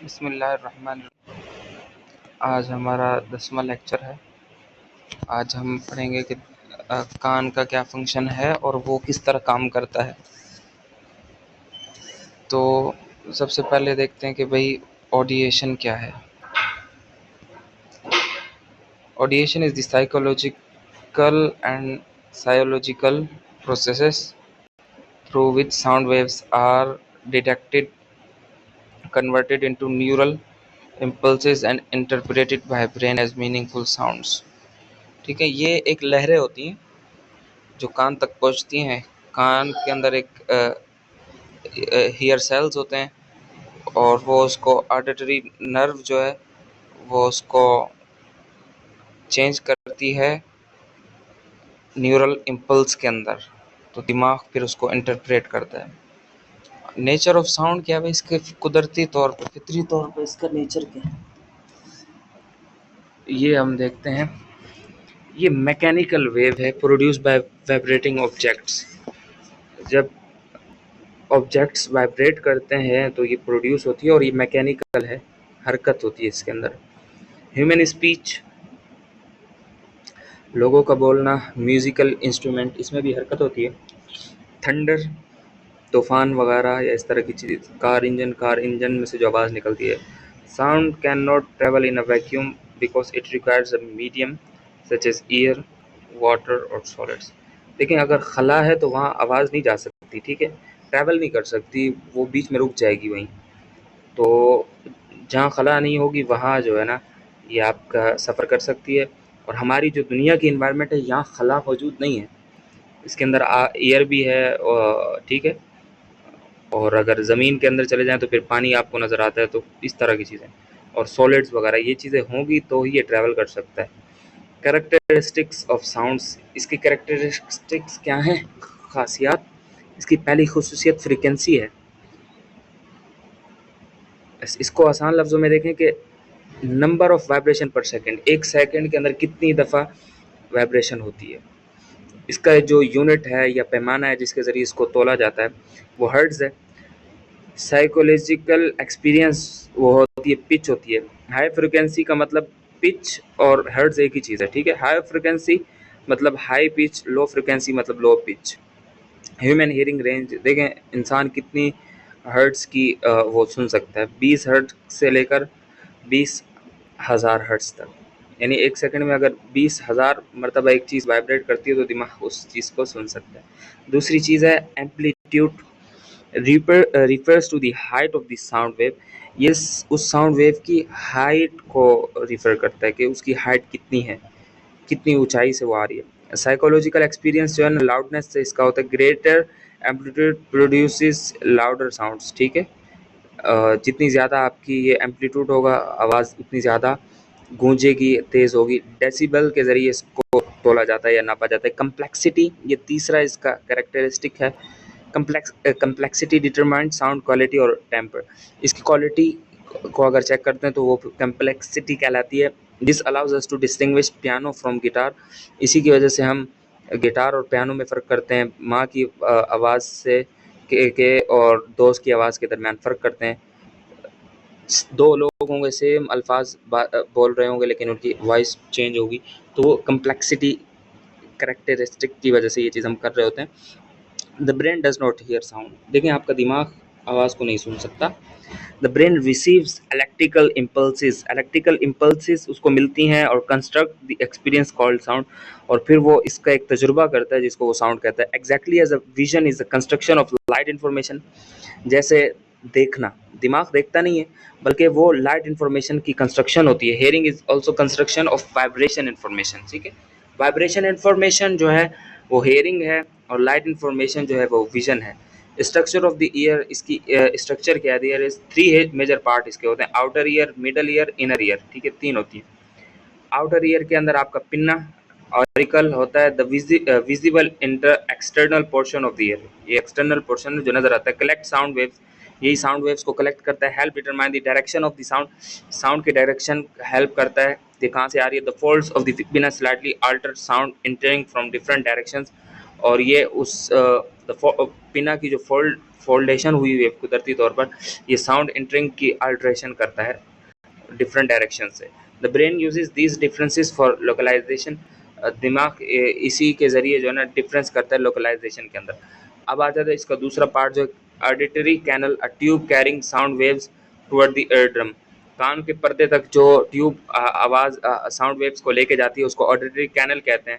बिस्मिल्लाहिर्रहमानिर्रहीम। आज हमारा 10वां लेक्चर है। आज हम पढ़ेंगे कि कान का क्या फंक्शन है और वो किस तरह काम करता है। तो सबसे पहले देखते हैं कि भाई ऑडिएशन क्या है। Audition is the psychological and physiological processes through which sound waves are detected, converted into neural impulses and interpreted by brain as meaningful sounds। ठीक है, ये एक लहरें होती हैं जो कान तक पहुंचती हैं। कान के अंदर एक हियर सेल्स होते हैं और वो उसको ऑडिटरी नर्व जो है वो उसको चेंज करती है न्यूरल इम्पल्स के अंदर, तो दिमाग फिर उसको इंटरप्रेट करता है। नेचर ऑफ साउंड क्या है, इसके कुदरती तौर पर, फितरी तौर पर इसका नेचर क्या है ये हम देखते हैं। ये मैकेनिकल वेव है प्रोड्यूस बाय वाइब्रेटिंग ऑब्जेक्ट्स। जब ऑब्जेक्ट्स वाइब्रेट करते हैं तो ये प्रोड्यूस होती है और ये मैकेनिकल है, हरकत होती है इसके अंदर। ह्यूमन स्पीच, लोगों का बोलना, म्यूजिकल इंस्ट्रूमेंट, इसमें भी हरकत होती है। थंडर, तूफान वगैरह या इस तरह की चीज़। कार इंजन में से जो आवाज़ निकलती है। Sound can not travel in a vacuum because it requires a medium such as air, water और सॉलिड्स। लेकिन अगर खला है तो वहाँ आवाज़ नहीं जा सकती, ठीक है, ट्रैवल नहीं कर सकती, वो बीच में रुक जाएगी वहीं। तो जहाँ खला नहीं होगी वहाँ जो है ना ये आपका सफ़र कर सकती है। और हमारी जो दुनिया की इन्वायरमेंट है यहाँ खला मौजूद नहीं है, इसके अंदर एयर भी है, ठीक है। और अगर ज़मीन के अंदर चले जाएँ तो फिर पानी आपको नज़र आता है, तो इस तरह की चीज़ें और सॉलिड्स वगैरह ये चीज़ें होंगी तो ही ये ट्रैवल कर सकता है। कैरेक्टरिस्टिक्स ऑफ साउंड्स, इसकी कैरेक्टरिस्टिक्स क्या हैं, खासियत। इसकी पहली खुसूसियत फ्रीक्वेंसी है। इसको आसान लफ्ज़ों में देखें कि नंबर ऑफ वाइब्रेशन पर सेकंड, एक सेकंड के अंदर कितनी दफ़ा वाइब्रेशन होती है। इसका जो यूनिट है या पैमाना है जिसके ज़रिए इसको तोला जाता है वो हर्ट्ज़ है। साइकोलॉजिकल एक्सपीरियंस वो होती है, पिच होती है। हाई फ्रिक्वेंसी का मतलब पिच और हर्ट्ज़ एक ही चीज़ है, ठीक है। हाई फ्रिक्वेंसी मतलब हाई पिच, लो फ्रिक्वेंसी मतलब low pitch. Human hearing range देखें, इंसान कितनी हर्ट्ज़ की वो सुन सकता है, 20 हर्ट्ज़ से लेकर 20,000 हर्ट्ज़ तक। यानी एक सेकंड में अगर 20,000 मरतबा एक चीज़ वाइब्रेट करती है तो दिमाग उस चीज़ को सुन सकता है। दूसरी चीज़ है amplitude, refers to the height of the sound wave। ये उस साउंड वेव की हाइट को रिफ़र करता है कि उसकी हाइट कितनी है, कितनी ऊंचाई से वो आ रही है। साइकोलॉजिकल एक्सपीरियंस जो है ना, लाउडनेस से इसका होता है। Greater amplitude produces louder sounds, ठीक है। जितनी ज़्यादा आपकी ये एम्पलीट्यूड होगा आवाज़ उतनी ज़्यादा गूंजेगी, तेज़ होगी। डेसिबल के ज़रिए इसको तोला जाता है या नापा जाता है। कम्प्लेक्सिटी, ये तीसरा इसका कैरेक्टरिस्टिक है। कम्प्लेक्सिटी डिटरमाइंड साउंड क्वालिटी और टेम्पर। इसकी क्वालिटी को अगर चेक करते हैं तो वो कम्प्लेक्सिटी कहलाती है। This allows us to distinguish piano from guitar. इसी की वजह से हम गिटार और पियानो में फ़र्क करते हैं, माँ की आवाज़ से के और दोस्त की आवाज़ के दरमियान फ़र्क करते हैं। दो लोग होंगे, सेम अल्फाज बोल रहे होंगे लेकिन उनकी वॉइस चेंज होगी, तो वो कम्प्लेक्सिटी कैरेक्टरिस्टिक की वजह से ये चीज़ हम कर रहे होते हैं। The brain does not here sound, देखें आपका दिमाग आवाज़ को नहीं सुन सकता। The brain receives electrical impulses उसको मिलती हैं और construct the experience called sound, और फिर वो इसका एक तजुर्बा करता है जिसको वो साउंड कहता है। Exactly as a vision is the construction of light information. जैसे देखना, दिमाग देखता नहीं है बल्कि वो लाइट इन्फॉर्मेशन की कंस्ट्रक्शन होती है। Hearing is also construction of vibration information, ठीक है। वाइब्रेशन इन्फॉर्मेशन जो है वो हेयरिंग है और लाइट इन्फॉर्मेशन जो है वो विजन है। स्ट्रक्चर ऑफ द ईयर, इसकी स्ट्रक्चर क्या है, ईयर इज 3 मेजर पार्ट इसके होते हैं। Outer ear, middle ear, inner ear, ठीक है, 3 होती है। आउटर ईयर के अंदर आपका पिन्ना ऑरिकल होता है। The visible inter external portion of the year, ये एक्सटर्नल पोर्शन जो नजर आता है। कलेक्ट साउंड वेव्स, यही साउंड वेव्स को कलेक्ट करता है। Help determine the direction of the sound, sound की डायरेक्शन हेल्प करता है कि कहाँ से आ रही है। द फोल्ड्स ऑफ द पिना slightly alter sound entering from different directions, और ये उस पिना की जो फोल्डेशन हुई वेव कुदरती तौर पर ये साउंड इंटरिंग की अल्ट्रेशन करता है डिफरेंट डायरेक्शन से। The brain uses these differences for localisation. दिमाग इसी के ज़रिए जो है ना डिफरेंस करता है लोकलाइजेशन के अंदर। अब आ जाता है इसका दूसरा पार्ट जो auditory canal, a tube carrying sound waves toward the eardrum. कान के पर्दे तक जो ट्यूब आवाज़ साउंड वेव्स को लेके जाती है उसको ऑडिटरी कैनल कहते हैं,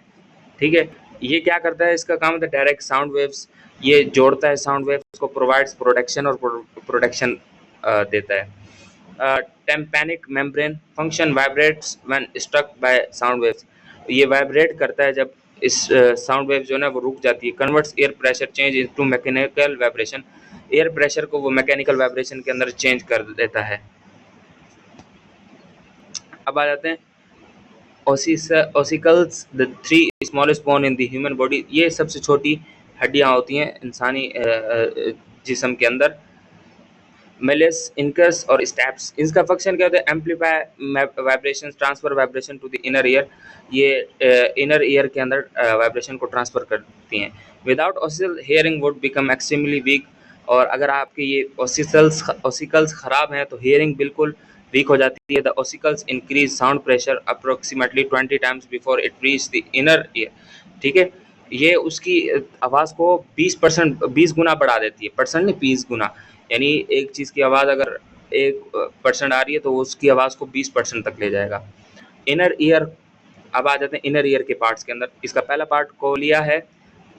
ठीक है। ये क्या करता है, इसका काम होता है डायरेक्ट साउंड वेव्स, ये जोड़ता है साउंड वेव्स को, प्रोवाइड्स प्रोटेक्शन और प्रोटेक्शन देता है। Tympanic membrane function vibrates when struck by sound waves. ये वाइब्रेट करता है जब इस साउंड वेव जो है ना वो रुक जाती है। Converts air pressure change into mechanical vibration. Air pressure को वो मैकेनिकल वाइब्रेशन के अंदर चेंज कर देता है। अब आ जाते हैं ossicles, the 3 smallest bone in the human body. ये सबसे छोटी हड्डियां होती हैं इंसानी जिस्म के अंदर। मेलेस, इनकस और स्टैप्स, इसका फंक्शन क्या होता है, amplify vibration, transfer vibration to the inner ear. ये इनर ईयर के अंदर वाइब्रेशन को ट्रांसफर करती हैं। Without ossicle hearing would become extremely weak. और अगर आपके ये ऑसिकल्स ख़राब हैं तो हेयरिंग बिल्कुल वीक हो जाती है। The ossicles increase sound pressure approximately 20 times before it reach the inner year, ठीक है। ये उसकी आवाज़ को 20 गुना बढ़ा देती है, परसेंट नहीं 20 गुना। यानी एक चीज़ की आवाज़ अगर 1% आ रही है तो उसकी आवाज़ को 20% तक ले जाएगा। इनर ईयर, अब आ जाते हैं इनर ईयर के पार्ट्स के अंदर। इसका पहला पार्ट कोलिया है,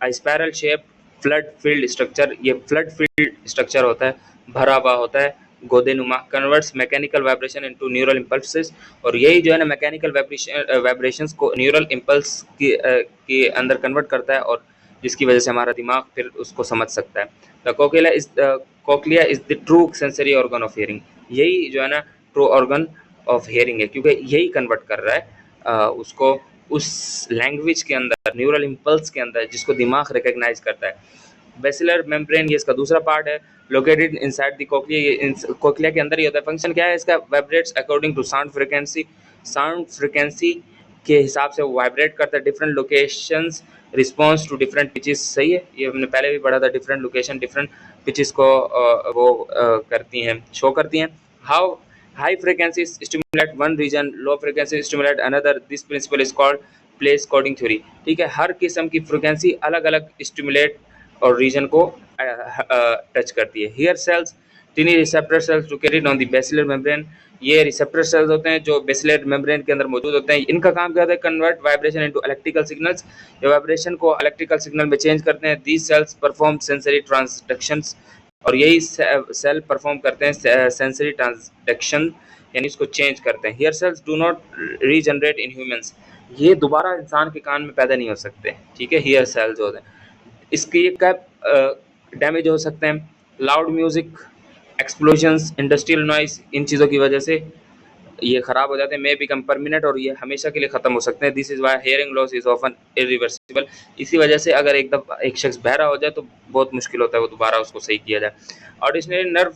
spiral shape fluid filled structure. ये फ्लड फील्ड स्ट्रक्चर होता है, भरा हुआ होता है, गोदेनुमा। Converts mechanical vibration into neural impulses. और यही जो है ना मैकेनिकल वाइब्रेशंस को न्यूरल इम्पल्स के अंदर कन्वर्ट करता है, और जिसकी वजह से हमारा दिमाग फिर उसको समझ सकता है। The cochlea is the true sensory organ of hearing. यही जो है ना ट्रू ऑर्गन ऑफ हियरिंग है, क्योंकि यही कन्वर्ट कर रहा है उसको उस लैंग्वेज के अंदर, न्यूरल इम्पल्स के अंदर, जिसको दिमाग रिकग्नाइज करता है। बेसिलर मेम्ब्रेन, ये इसका दूसरा पार्ट है, लोकेटेड इनसाइड द कोक्लिया। ये कोक्लिया के अंदर ही होता है। फंक्शन क्या है इसका, vibrates according to sound frequency. Sound frequency के हिसाब से वो वाइब्रेट करता है। Different locations response to different pitches, सही है, ये हमने पहले भी पढ़ा था। डिफरेंट लोकेशन डिफरेंट पिचेस को वो करती हैं, शो करती हैं। How high frequency stimulate one region, low frequency stimulate another. This principle is called place coding theory, ठीक है। हर किस्म की फ्रिक्वेंसी अलग अलग स्टिमुलेट और रीजन को टच करती है। Hair cells, tiny receptor cells located on the basilar membrane. ये रिसेप्टर सेल्स होते हैं जो बेसिलर मेम्ब्रेन के अंदर मौजूद होते हैं। इनका काम क्या होता है, convert vibration into electrical signals. ये वाइब्रेशन को इलेक्ट्रिकल सिग्नल में चेंज करते हैं। These cells perform sensory transductions. और यही सेल परफॉर्म करते हैं सेंसरी ट्रांसडक्शन, यानी इसको चेंज करते हैं। Here sales do not regenerate in humans. ये दोबारा इंसान के कान में पैदा नहीं हो सकते, ठीक है। हियर सेल्स होते हैं, इसके कैप डैमेज हो सकते हैं। Loud music, explosions, industrial noise, इन चीज़ों की वजह से ये ख़राब हो जाते हैं। मे बिकम परमानेंट, और ये हमेशा के लिए ख़त्म हो सकते हैं। This is why hearing loss is often irreversible. इसी वजह से अगर एक शख्स बहरा हो जाए तो बहुत मुश्किल होता है वो दोबारा उसको सही किया जाए। ऑडिशनरी नर्व,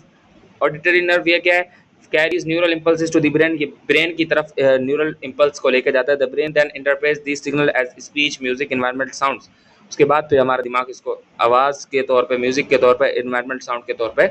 ऑडिटरी नर्व ये क्या है, carries neural impulses to the brain. ये ब्रेन की तरफ न्यूरल इम्पल्स को लेकर जाता है। The brain then interprets this signal as speech, music, environmental sounds. उसके बाद फिर हमारा दिमाग इसको आवाज़ के तौर पे, म्यूज़िक के तौर पे, एनवायरमेंटल साउंड के तौर पे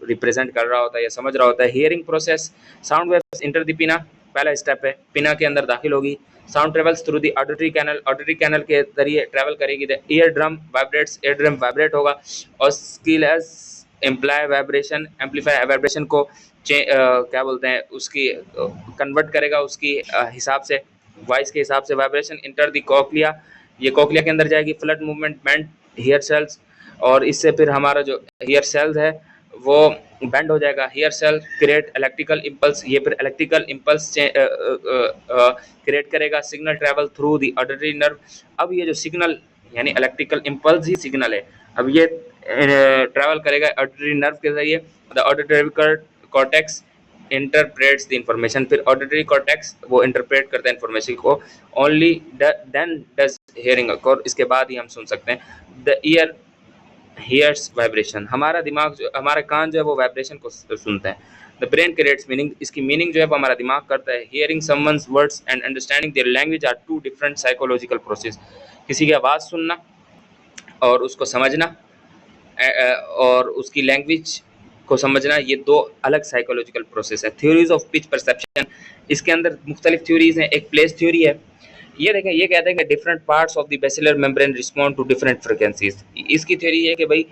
रिप्रेजेंट कर रहा होता है या समझ रहा होता है। Hearing process, sound waves enter the pinna, पहला स्टेप है, पिना के अंदर दाखिल होगी। Sound travels through the auditory canal, auditory canal के जरिए ट्रैवल करेगी। The ear drum vibrates, ear drum vibrate होगा। और ossicles amplify vibration, amplify vibration को क्या बोलते हैं, उसकी कन्वर्ट करेगा उसकी हिसाब से, वॉइस के हिसाब से। वाइब्रेशन इंटर द कोक्लिया, ये कोक्लिया के अंदर जाएगी। Fluid movement bend hair cells, और इससे फिर हमारा जो हियर सेल्स है वो बेंड हो जाएगा। Hair cell create electrical impulse, ये फिर इलेक्ट्रिकल इम्पल्स क्रिएट करेगा। Signal travel through the auditory nerve. अब ये जो सिग्नल यानी इलेक्ट्रिकल इम्पल्स ही सिग्नल है, अब ये ट्रैवल करेगा ऑडिटरी नर्व के जरिए। The auditory cortex interprets the information, फिर ऑडिटरी कॉर्टेक्स वो इंटरप्रेट करता है इंफॉर्मेशन को। ओनली देन डज हियरिंग अकर, इसके बाद ही हम सुन सकते हैं। द ईयर हियर्स वाइब्रेशन, हमारा दिमाग जो, हमारा कान जो है वो वाइब्रेशन को सुनते हैं। द ब्रेन क्रिएट्स मीनिंग, इसकी मीनिंग जो है वो हमारा दिमाग करता है। Hearing someone's words and understanding their language are two different psychological process. किसी की आवाज़ सुनना और उसको समझना और उसकी लैंग्वेज को समझना, ये दो अलग साइकोलॉजिकल प्रोसेस है। थ्योरीज ऑफ पिच परसेप्शन, इसके अंदर मुख्तलिफ थ्योरीज हैं। एक प्लेस थ्योरी है, ये देखें, ये कहते हैं कि different parts of the basilar membrane respond to different frequencies. इसकी थ्योरी है कि भाई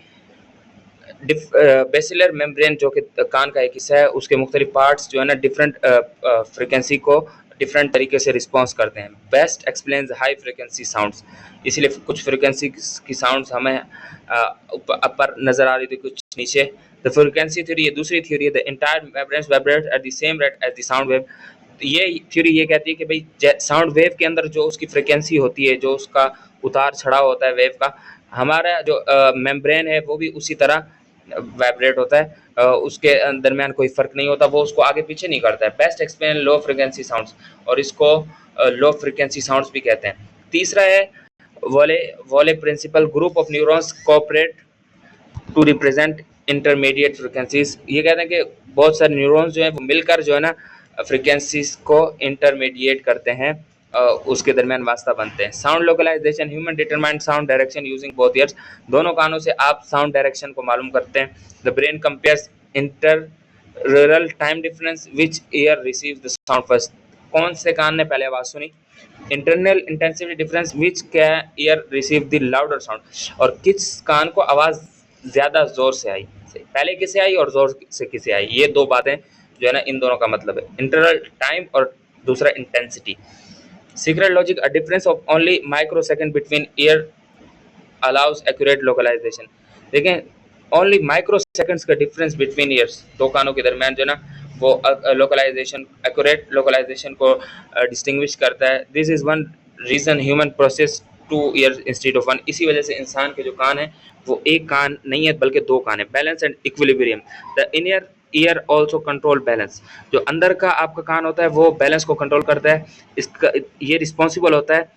बेसिलर मेम्ब्रेन जो कि कान का एक हिस्सा है, उसके मुख्तलिफ पार्ट्स जो है ना डिफरेंट फ्रिक्वेंसी को डिफरेंट तरीके से रिस्पॉन्स करते हैं। Best explains high frequency sounds, इसलिए कुछ फ्रिक्वेंसी की साउंड्स हमें ऊपर नज़र आ रही थी, कुछ नीचे। द फ्रिक्वेंसी थ्योरी, ये दूसरी थ्योरी है। The entire membrane vibrate at the same rate as the sound wave. ये थ्योरी ये कहती है कि भाई साउंड वेव के अंदर जो उसकी फ्रिक्वेंसी होती है, जो उसका उतार चढ़ाव होता है वेव का, हमारा जो मेम्ब्रेन है वो भी उसी तरह वाइब्रेट होता है, उसके दरमियान कोई फ़र्क नहीं होता, वो उसको आगे पीछे नहीं करता है। Best explain low frequency sounds, और इसको लो फ्रिक्वेंसी साउंड्स भी कहते हैं। तीसरा है volley volley principle, group of neurons cooperate to represent intermediate frequencies. ये कहते हैं कि बहुत सारे न्यूरॉन्स जो हैं वो मिलकर जो है ना फ्रिक्वेंसीज को इंटरमीडिएट करते हैं, उसके दरमियान वास्ता बनते हैं। Sound localisation, human determined sound direction using both ears, दोनों कानों से आप साउंड डायरेक्शन को मालूम करते हैं। The brain compares interaural time difference, which ear receives the sound first, कौन से कान ने पहले आवाज़ सुनी। Internal intensity difference, which ear receive the louder sound, और किस कान को आवाज़ ज़्यादा ज़ोर से आई, पहले किसे आई और ज़ोर से किसे आई। ये दो बातें जो है ना, इन दोनों का मतलब है, इंटरनल टाइम और दूसरा intensity. Secret logic, a difference of only microsecond between ear allows accurate localisation. देखें, ओनली माइक्रो सेकंड्स का डिफरेंस बिटवीन ईयर्स, दो कानों के दरमियान जो ना वो लोकलाइजेशन, एक्यूरेट लोकलाइजेशन को डिस्टिंग्विश करता है। This is one reason human process 2 ears instead of 1, इसी वजह से इंसान के जो कान है वो एक कान नहीं है बल्कि दो कान है। Balance and equilibrium, the inner year also control balance, जो अंदर का आपका कान होता है वो बैलेंस को कंट्रोल करता है। इसका ये रिस्पॉन्सिबल होता है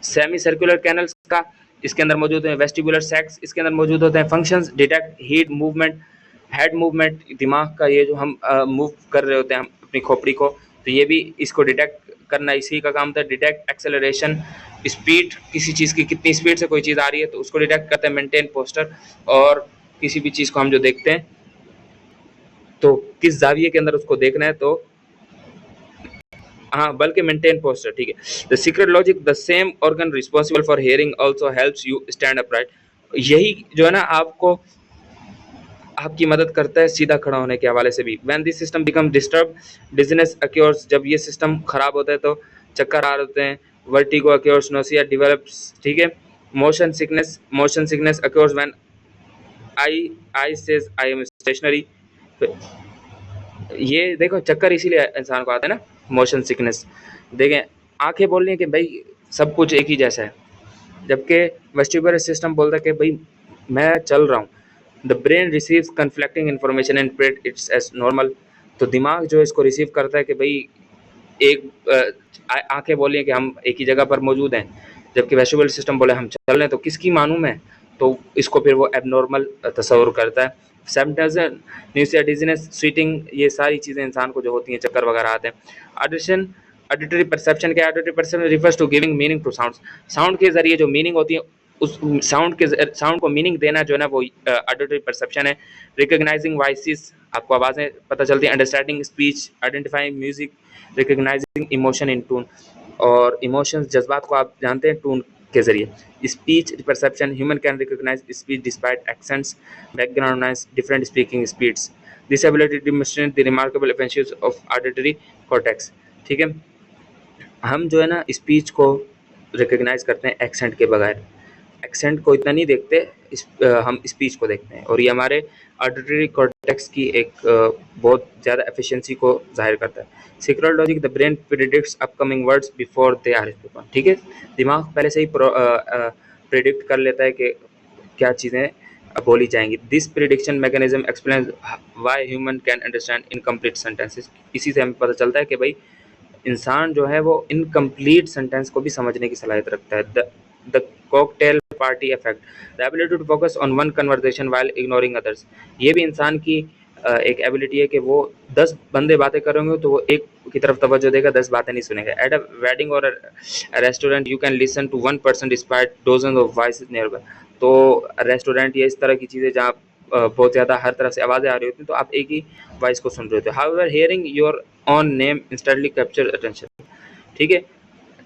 सेमी सर्कुलर कैनल्स का, इसके अंदर मौजूद है वेस्टिबुलर सैक्स, इसके अंदर मौजूद होते हैं functions, detect heat movement, head movement, दिमाग का ये जो हम मूव कर रहे होते हैं अपनी खोपड़ी को, तो ये भी इसको डिटेक्ट करना इसी का काम था। डिटेक्ट एक्सेलरेशन, स्पीड, किसी चीज़ की कितनी स्पीड से कोई चीज़ आ रही है तो उसको डिटेक्ट करता है। मेंटेन पोस्टर, और किसी भी चीज़ को हम जो देखते हैं तो किस जाविये के अंदर उसको देखना है, तो हाँ, बल्कि मेंटेन पोस्टर, ठीक है। The secret logic, the same organ responsible for hearing also helps you stand upright, यही जो है ना आपको आपकी मदद करता है सीधा खड़ा होने के हवाले से भी। When this system become disturb, dizziness occurs, जब ये सिस्टम खराब होता है तो चक्कर आ रहे होते हैं। वर्टिगो अक्योर्स, नोसिया डेवलप्स, ठीक है। Motion sickness occurs when eye says I am stationary, ये देखो चक्कर इसीलिए इंसान को आता है ना, मोशन सिकनेस। देखें, आंखें बोल रही हैं कि भाई सब कुछ एक ही जैसा है, जबकि वेस्टिबुलर सिस्टम बोलता है कि भाई मैं चल रहा हूँ। The brain receives conflicting information and interpret its as normal, तो दिमाग जो इसको रिसीव करता है कि भाई एक आंखें बोली कि हम एक ही जगह पर मौजूद हैं, जबकि वेस्टिबुलर सिस्टम बोले हम चल रहे हैं, तो किसकी मानूं मैं, तो इसको फिर वो एबनॉर्मल तस्वुर करता है। सिम्पटम्स, न्यूसिया, डिजीनेस, स्वीटिंग, ये सारी चीज़ें इंसान को जो होती हैं, चक्कर वगैरह आते हैं। ऑडिटरी परसेप्शन, क्या auditory perception refers to giving meaning to sounds, sound के जरिए जो मीनिंग होती है उस साउंड को मीनिंग देना जो है ना वो ऑडिटरी परसेप्शन है। रिकग्नाइजिंग वॉइसेस, आपको आवाज़ें पता चलती हैं। Understanding speech, identifying music, recognising emotion in tone, और इमोशंस, जज्बात को आप जानते हैं टून के जरिए। Speech perception, human can recognise speech despite accents, background noise, different speaking speeds. This ability demonstrate the remarkable efficiency of auditory cortex, ठीक है। हम जो है ना स्पीच को रिकग्नाइज करते हैं एक्सेंट के बगैर, एक्सेंट को इतना नहीं देखते, हम स्पीच को देखते हैं, और ये हमारे ऑडिटरी कॉर्टेक्स की एक बहुत ज़्यादा एफिशिएंसी को जाहिर करता है। Secret logic, the brain predicts upcoming words before they are spoken, ठीक है। दिमाग पहले से ही प्रिडिक्ट कर लेता है कि क्या चीज़ें बोली जाएंगी। This prediction mechanism explain why human can understand incomplete sentences, इसी से हमें पता चलता है कि भाई इंसान जो है वो इनकम्प्लीट सेंटेंस को भी समझने की सलाहियत रखता है। The cocktail party effect, the ability to focus on one conversation while ignoring others, ये भी इंसान की एक एबिलिटी है कि वो 10 बंदे बातें करेंगे तो वो एक की तरफ तवज्जो देगा, 10 बातें नहीं सुनेगा। At a wedding or restaurant you can listen to one person despite dozen of voices nearby, तो रेस्टोरेंट या इस तरह की चीज़ें जहाँ बहुत ज़्यादा हर तरफ से आवाज़ें आ रही होती हैं, तो आप एक ही वॉइस को सुन रहे होते हो। However hearing your own name instantly capture attention, ठीक है।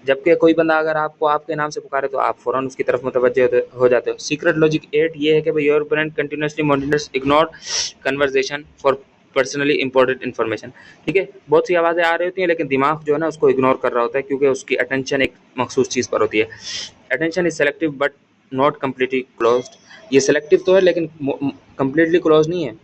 जबकि कोई बंदा अगर आपको आपके नाम से पुकारे तो आप फ़ौरन उसकी तरफ मुतवज्जे हो जाते हो। सीक्रेट लॉजिक 8 ये है कि भाई your brain continuously monitors ignore conversation for personally important information, ठीक है। बहुत सी आवाज़ें आ रही होती हैं लेकिन दिमाग जो है ना उसको इग्नोर कर रहा होता है, क्योंकि उसकी अटेंशन एक मखसूस चीज़ पर होती है। Attention is selective but not completely closed. ये सेलेक्टिव तो है लेकिन कम्प्लीटली क्लोज नहीं है।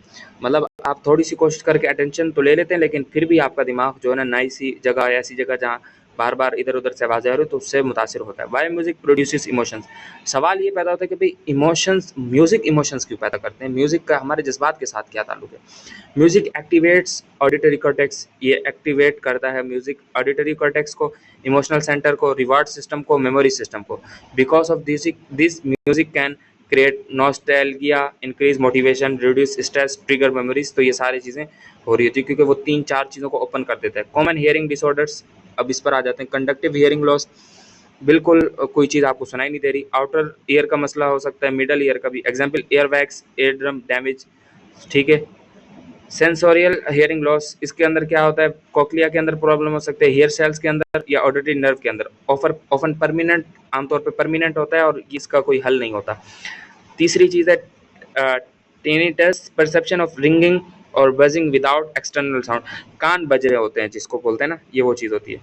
मतलब आप थोड़ी सी कोशिश करके अटेंशन तो ले लेते हैं, लेकिन फिर भी आपका दिमाग जो है ना नई सी जगह, ऐसी जगह जहाँ बार बार इधर उधर से आवाज़ें आ रही हो तो उससे मुतासिर होता है। Why music produces emotions. सवाल ये पैदा होता है कि भाई इमोशंस, म्यूजिक इमोशंस क्यों पैदा करते हैं, म्यूजिक का हमारे जज्बात के साथ क्या ताल्लुक है। म्यूजिक एक्टिवेट्स ऑडिटरी कॉर्टेक्स, ये एक्टिवेट करता है म्यूजिक ऑडिटरी कॉर्टेक्स को, इमोशनल सेंटर को, रिवार्ड सिस्टम को, मेमोरी सिस्टम को। Because of this music can create nostalgia, increase motivation, reduce stress, trigger memories. तो ये सारी चीज़ें हो रही होती है क्योंकि वो 3-4 चीज़ों को ओपन कर देता है। कॉमन हियरिंग डिसऑर्डर्स, अब इस पर आ जाते हैं। कंडक्टिव हियरिंग लॉस, बिल्कुल कोई चीज़ आपको सुनाई नहीं दे रही। आउटर ईयर का मसला हो सकता है, मिडल ईयर का भी, example air wax, air drum damage, ठीक है। सेंसोरियल हियरिंग लॉस, इसके अंदर क्या होता है, कोक्लिया के अंदर प्रॉब्लम हो सकते हैं, हेयर सेल्स के अंदर या ऑडिटरी नर्व के अंदर। ऑफन परमिनेंट, आमतौर पे परमिनेंट होता है और इसका कोई हल नहीं होता। तीसरी चीज़ है टिनिटस, परसेप्शन ऑफ रिंगिंग और बजिंग विदाउट एक्सटर्नल साउंड। कान बज रहे होते हैं जिसको बोलते हैं ना, ये वो चीज़ होती है।